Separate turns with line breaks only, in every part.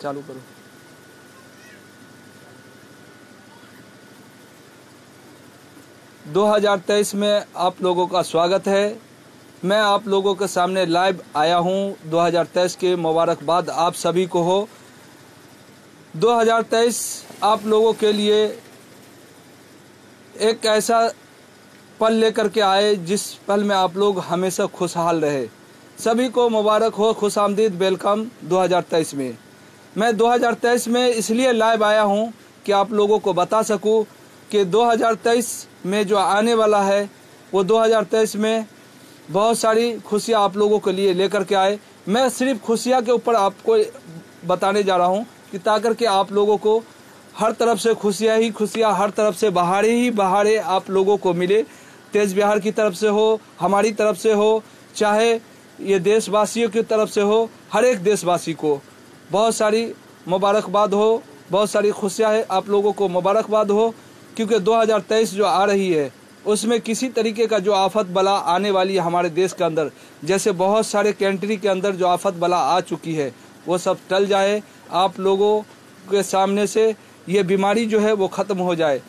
चालू करो। – 2023 में आप लोगों का स्वागत है। मैं आप लोगों के सामने लाइव आया हूं। 2023 के मुबारकबाद आप सभी को हो। 2023 आप लोगों के लिए एक ऐसा पल लेकर के आए जिस पल में आप लोग हमेशा खुशहाल रहे। सभी को मुबारक हो, खुशामदीद, वेलकम 2023 में। मैं 2023 में इसलिए लाइव आया हूं कि आप लोगों को बता सकूं कि 2023 में जो आने वाला है वो 2023 में बहुत सारी खुशियां आप लोगों के लिए लेकर के आए। मैं सिर्फ खुशियां के ऊपर आपको बताने जा रहा हूं कि ताकि के आप लोगों को हर तरफ से खुशियां ही खुशियां, हर तरफ से बहारे ही बहारे आप लोगों को मिले। तेज बिहार की तरफ से हो, हमारी तरफ से हो, चाहे ये देशवासियों की तरफ से हो, हर एक देशवासी को बहुत सारी मुबारकबाद हो, बहुत सारी खुशियां है आप लोगों को मुबारकबाद हो। क्योंकि 2023 जो आ रही है उसमें किसी तरीके का जो आफत बला आने वाली है हमारे देश के अंदर, जैसे बहुत सारे कंट्री के अंदर जो आफत बला आ चुकी है वो सब टल जाए, आप लोगों के सामने से ये बीमारी जो है वो ख़त्म हो जाए।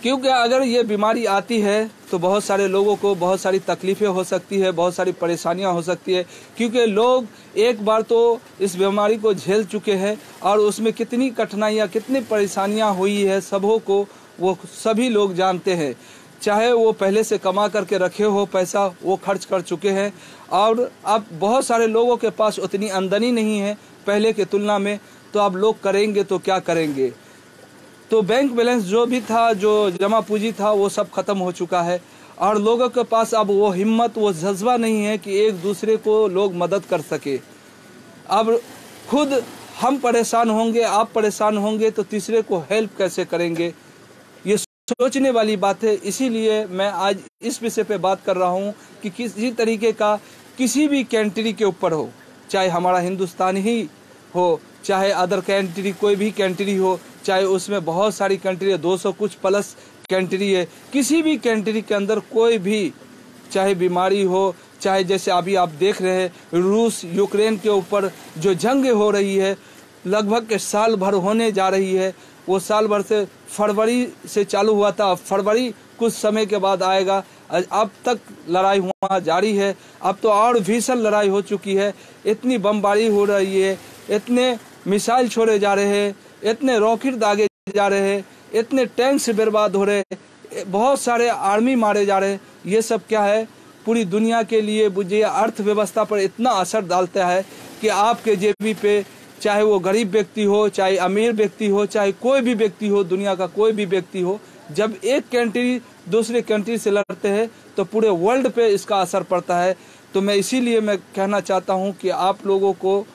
क्योंकि अगर ये बीमारी आती है तो बहुत सारे लोगों को बहुत सारी तकलीफ़ें हो सकती है, बहुत सारी परेशानियां हो सकती है। क्योंकि लोग एक बार तो इस बीमारी को झेल चुके हैं और उसमें कितनी कठिनाइयां, कितनी परेशानियां हुई है सबों को वो सभी लोग जानते हैं। चाहे वो पहले से कमा करके रखे हो पैसा, वो खर्च कर चुके हैं और अब बहुत सारे लोगों के पास उतनी आमदनी नहीं है पहले के तुलना में। तो अब लोग करेंगे तो क्या करेंगे। तो बैंक बैलेंस जो भी था, जो जमा पूंजी था, वो सब खत्म हो चुका है और लोगों के पास अब वो हिम्मत, वो जज्बा नहीं है कि एक दूसरे को लोग मदद कर सके। अब खुद हम परेशान होंगे, आप परेशान होंगे तो तीसरे को हेल्प कैसे करेंगे, ये सोचने वाली बात है। इसीलिए मैं आज इस विषय पे बात कर रहा हूँ कि किसी तरीके का किसी भी कंट्री के ऊपर हो, चाहे हमारा हिंदुस्तान ही हो, चाहे अदर कंट्री कोई भी कंट्री हो, चाहे उसमें बहुत सारी कंट्री है, 200 कुछ प्लस कंट्री है, किसी भी कंट्री के अंदर कोई भी चाहे बीमारी हो, चाहे जैसे अभी आप देख रहे हैं रूस यूक्रेन के ऊपर जो जंग हो रही है, लगभग के साल भर होने जा रही है। वो साल भर से फरवरी से चालू हुआ था, फरवरी कुछ समय के बाद आएगा। अब तक लड़ाई वहाँ जारी है। अब तो और भीषण लड़ाई हो चुकी है, इतनी बमबारी हो रही है, इतने मिसाइल छोड़े जा रहे हैं, इतने रॉकेट दागे जा रहे हैं, इतने टैंक्स बर्बाद हो रहे हैं, बहुत सारे आर्मी मारे जा रहे हैं। ये सब क्या है, पूरी दुनिया के लिए बुझिए अर्थव्यवस्था पर इतना असर डालता है कि आपके जेबी पे, चाहे वो गरीब व्यक्ति हो, चाहे अमीर व्यक्ति हो, चाहे कोई भी व्यक्ति हो, दुनिया का कोई भी व्यक्ति हो, जब एक कंट्री दूसरे कंट्री से लड़ते हैं तो पूरे वर्ल्ड पे इसका असर पड़ता है। तो मैं इसीलिए मैं कहना चाहता हूँ कि आप लोगों को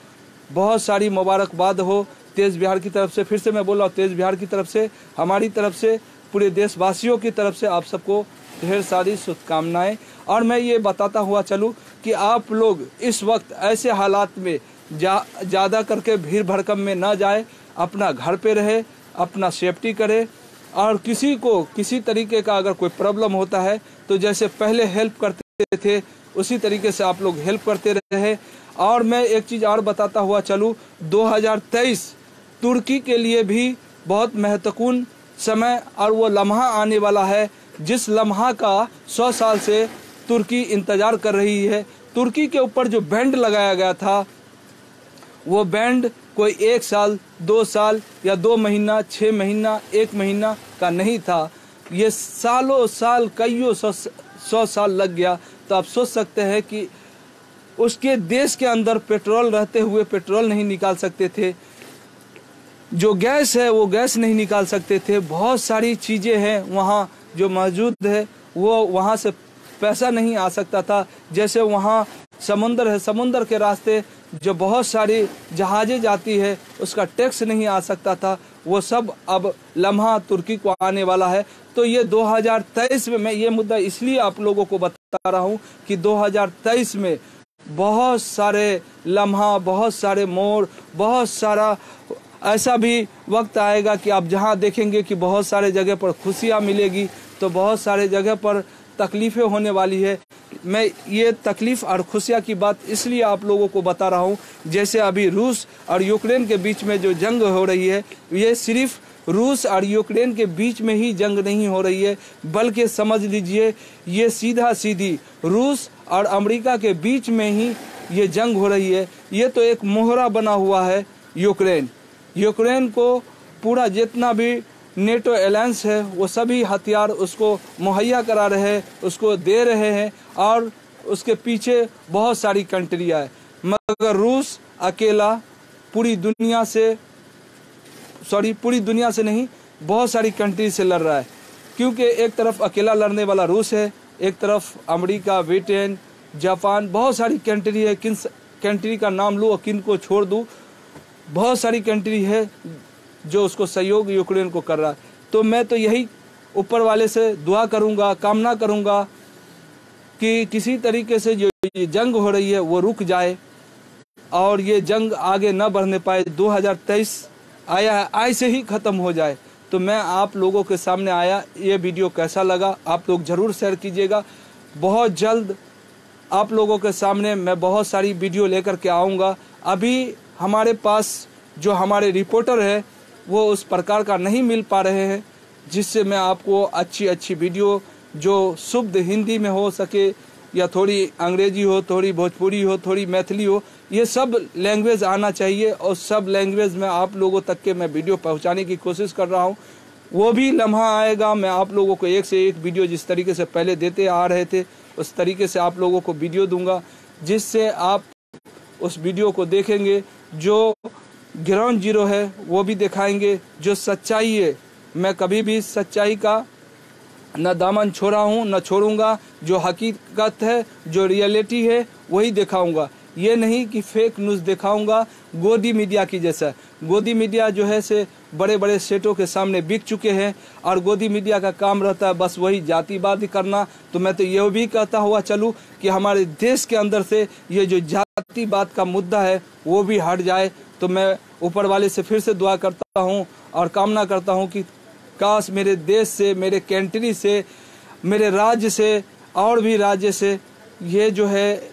बहुत सारी मुबारकबाद हो तेज बिहार की तरफ से। फिर से मैं बोल रहा हूँ, तेज बिहार की तरफ से, हमारी तरफ से, पूरे देशवासियों की तरफ से आप सबको ढेर सारी शुभकामनाएं। और मैं ये बताता हुआ चलूँ कि आप लोग इस वक्त ऐसे हालात में ज़्यादा करके भीड़ भड़कम में ना जाए, अपना घर पे रहे, अपना सेफ्टी करे और किसी को किसी तरीके का अगर कोई प्रॉब्लम होता है तो जैसे पहले हेल्प करते थे उसी तरीके से आप लोग हेल्प करते रहे। और मैं एक चीज़ और बताता हुआ चलूँ, 2023 तुर्की के लिए भी बहुत महत्वपूर्ण समय और वो लम्हा आने वाला है जिस लम्हा का 100 साल से तुर्की इंतज़ार कर रही है। तुर्की के ऊपर जो बैंड लगाया गया था वो बैंड कोई 1 साल, 2 साल या 2 महीना, 6 महीना, 1 महीना का नहीं था, ये सालों साल, कईयों 100 साल लग गया। तो आप सोच सकते हैं कि उसके देश के अंदर पेट्रोल रहते हुए पेट्रोल नहीं निकाल सकते थे, जो गैस है वो गैस नहीं निकाल सकते थे, बहुत सारी चीज़ें हैं वहाँ जो मौजूद है, वो वहाँ से पैसा नहीं आ सकता था। जैसे वहाँ समुंदर है, समुंदर के रास्ते जो बहुत सारी जहाज़ें जाती है उसका टैक्स नहीं आ सकता था, वो सब अब लम्हा तुर्की को आने वाला है। तो ये 2023 में मैं ये मुद्दा इसलिए आप लोगों को बता रहा हूँ कि 2023 में बहुत सारे लम्हा, बहुत सारे मोड़, बहुत सारा ऐसा भी वक्त आएगा कि आप जहाँ देखेंगे कि बहुत सारे जगह पर खुशियाँ मिलेगी तो बहुत सारे जगह पर तकलीफ़ें होने वाली है। मैं ये तकलीफ़ और खुशियाँ की बात इसलिए आप लोगों को बता रहा हूँ, जैसे अभी रूस और यूक्रेन के बीच में जो जंग हो रही है, ये सिर्फ रूस और यूक्रेन के बीच में ही जंग नहीं हो रही है, बल्कि समझ लीजिए ये सीधा सीधी रूस और अमेरिका के बीच में ही ये जंग हो रही है। ये तो एक मोहरा बना हुआ है यूक्रेन को पूरा जितना भी नेटो अलायंस है वो सभी हथियार उसको मुहैया करा रहे हैं, उसको दे रहे हैं, और उसके पीछे बहुत सारी कंट्रियाँ है। मगर रूस अकेला पूरी दुनिया से नहीं, बहुत सारी कंट्री से लड़ रहा है, क्योंकि एक तरफ अकेला लड़ने वाला रूस है, एक तरफ अमेरिका, ब्रिटेन, जापान, बहुत सारी कंट्री है। किन कंट्री का नाम लूँ और किन को छोड़ दूँ, बहुत सारी कंट्री है जो उसको सहयोग यूक्रेन को कर रहा है। तो मैं तो यही ऊपर वाले से दुआ करूंगा, कामना करूंगा कि किसी तरीके से जो ये जंग हो रही है वो रुक जाए और ये जंग आगे न बढ़ने पाए। 2023 आया है, ऐसे ही ख़त्म हो जाए। तो मैं आप लोगों के सामने आया, ये वीडियो कैसा लगा आप लोग ज़रूर शेयर कीजिएगा। बहुत जल्द आप लोगों के सामने मैं बहुत सारी वीडियो लेकर के आऊँगा। अभी हमारे पास जो हमारे रिपोर्टर है वो उस प्रकार का नहीं मिल पा रहे हैं, जिससे मैं आपको अच्छी वीडियो जो शुद्ध हिंदी में हो सके, या थोड़ी अंग्रेजी हो, थोड़ी भोजपुरी हो, थोड़ी मैथिली हो, ये सब लैंग्वेज आना चाहिए, और सब लैंग्वेज में आप लोगों तक के मैं वीडियो पहुंचाने की कोशिश कर रहा हूं। वो भी लम्हा आएगा, मैं आप लोगों को एक से एक वीडियो जिस तरीके से पहले देते आ रहे थे उस तरीके से आप लोगों को वीडियो दूंगा, जिससे आप उस वीडियो को देखेंगे। जो ग्राउंड जीरो है वो भी दिखाएंगे, जो सच्चाई है, मैं कभी भी सच्चाई का न दामन छोड़ा हूँ न छोड़ूंगा। जो हकीकत है, जो रियलिटी है वही दिखाऊंगा, ये नहीं कि फेक न्यूज़ दिखाऊंगा गोदी मीडिया की जैसा। गोदी मीडिया जो है से बड़े बड़े सेटों के सामने बिक चुके हैं, और गोदी मीडिया का काम रहता है बस वही जातिवाद करना। तो मैं तो ये भी कहता हुआ चलूँ कि हमारे देश के अंदर से ये जो जातिवाद का मुद्दा है वो भी हट जाए। तो मैं ऊपर वाले से फिर से दुआ करता हूँ और कामना करता हूँ कि काश मेरे देश से, मेरे कंट्री से, मेरे राज्य से और भी राज्य से ये जो है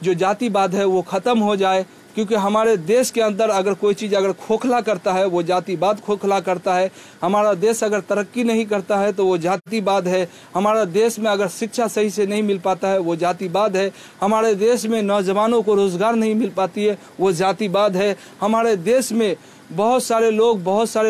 जो जातिवाद है वो ख़त्म हो जाए। क्योंकि हमारे देश के अंदर अगर कोई चीज़ अगर खोखला करता है वो जातिवाद खोखला करता है। हमारा देश अगर तरक्की नहीं करता है तो वो जातिवाद है। हमारा देश में अगर शिक्षा सही से नहीं मिल पाता है वो जातिवाद है। हमारे देश में नौजवानों को रोज़गार नहीं मिल पाती है वो जातिवाद है। हमारे देश में बहुत सारे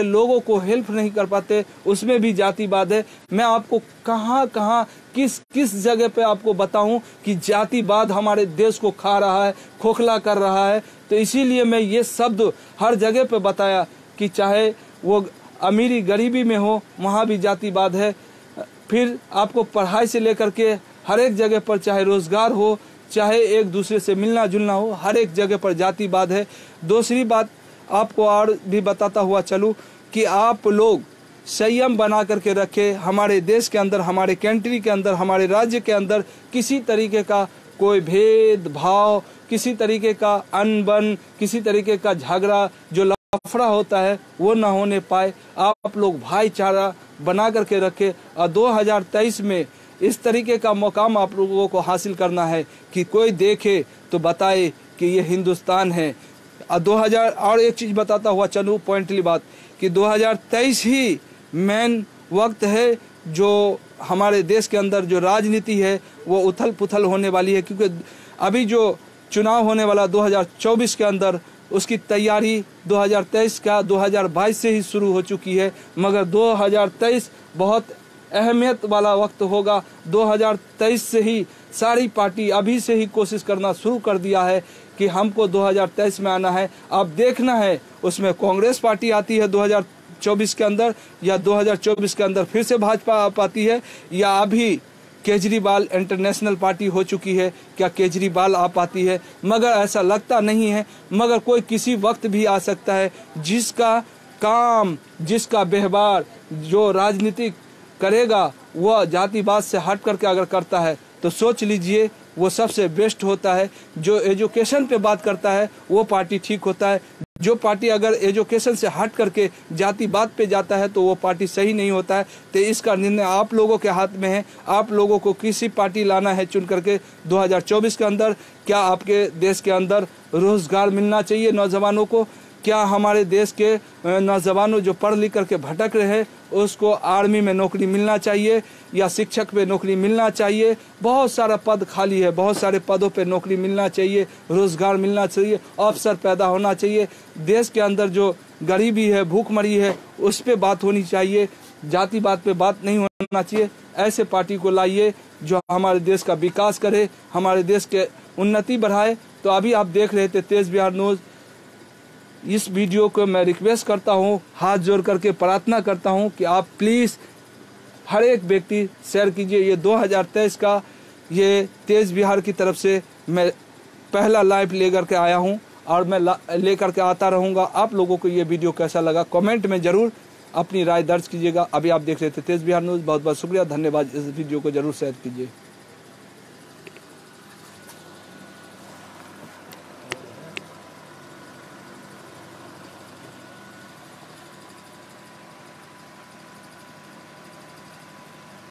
लोगों को हेल्प नहीं कर पाते, उसमें भी जातिवाद है। मैं आपको कहाँ किस जगह पे आपको बताऊं कि जातिवाद हमारे देश को खा रहा है, खोखला कर रहा है। तो इसीलिए मैं ये शब्द हर जगह पे बताया कि चाहे वो अमीरी गरीबी में हो वहाँ भी जातिवाद है। फिर आपको पढ़ाई से लेकर के हर एक जगह पर, चाहे रोज़गार हो, चाहे एक दूसरे से मिलना जुलना हो, हर एक जगह पर जातिवाद है। दूसरी बात आपको और भी बताता हुआ चलूँ कि आप लोग संयम बना करके रखें। हमारे देश के अंदर, हमारे कंट्री के अंदर, हमारे राज्य के अंदर किसी तरीके का कोई भेदभाव, किसी तरीके का अनबन, किसी तरीके का झगड़ा, जो लफड़ा होता है वो ना होने पाए। आप लोग भाईचारा बना करके रखें। और 2023 में इस तरीके का मुकाम आप लोगों को हासिल करना है कि कोई देखे तो बताए कि ये हिंदुस्तान है। 2000 और एक चीज़ बताता हुआ चलूँ, पॉइंटली बात, कि 2023 ही मेन वक्त है जो हमारे देश के अंदर जो राजनीति है वो उथल पुथल होने वाली है। क्योंकि अभी जो चुनाव होने वाला 2024 के अंदर, उसकी तैयारी 2023 का 2022 से ही शुरू हो चुकी है। मगर 2023 बहुत अहमियत वाला वक्त होगा। 2023 से ही सारी पार्टी अभी से ही कोशिश करना शुरू कर दिया है कि हमको 2023 में आना है। अब देखना है उसमें कांग्रेस पार्टी आती है 2024 के अंदर, या 2024 के अंदर फिर से भाजपा आ पाती है, या अभी केजरीवाल इंटरनेशनल पार्टी हो चुकी है, क्या केजरीवाल आ पाती है। मगर ऐसा लगता नहीं है, मगर कोई किसी वक्त भी आ सकता है। जिसका काम, जिसका व्यवहार जो राजनीति करेगा वह जातिवाद से हट करके अगर करता है तो सोच लीजिए वो सबसे बेस्ट होता है। जो एजुकेशन पे बात करता है वो पार्टी ठीक होता है। जो पार्टी अगर एजुकेशन से हट करके जातिवाद पे जाता है तो वो पार्टी सही नहीं होता है। तो इसका निर्णय आप लोगों के हाथ में है। आप लोगों को किसी पार्टी लाना है चुन करके 2024 के अंदर। क्या आपके देश के अंदर रोजगार मिलना चाहिए नौजवानों को? क्या हमारे देश के नौजवानों जो पढ़ लिख करके भटक रहे हैं उसको आर्मी में नौकरी मिलना चाहिए या शिक्षक पे नौकरी मिलना चाहिए? बहुत सारा पद खाली है, बहुत सारे पदों पे नौकरी मिलना चाहिए, रोजगार मिलना चाहिए, अवसर पैदा होना चाहिए। देश के अंदर जो गरीबी है, भूखमरी है, उस पर बात होनी चाहिए, जातिवाद पे बात नहीं होना चाहिए। ऐसे पार्टी को लाइए जो हमारे देश का विकास करे, हमारे देश के उन्नति बढ़ाए। तो अभी आप देख रहे थे तेज बिहार न्यूज़। इस वीडियो को मैं रिक्वेस्ट करता हूँ, हाथ जोड़ करके प्रार्थना करता हूँ कि आप प्लीज़ हर एक व्यक्ति शेयर कीजिए। ये 2023 का ये तेज बिहार की तरफ से मैं पहला लाइव लेकर के आया हूँ और मैं लेकर के आता रहूँगा। आप लोगों को ये वीडियो कैसा लगा कमेंट में ज़रूर अपनी राय दर्ज कीजिएगा। अभी आप देख रहे थे तेज बिहार न्यूज़। बहुत बहुत शुक्रिया, धन्यवाद। इस वीडियो को ज़रूर शेयर कीजिए।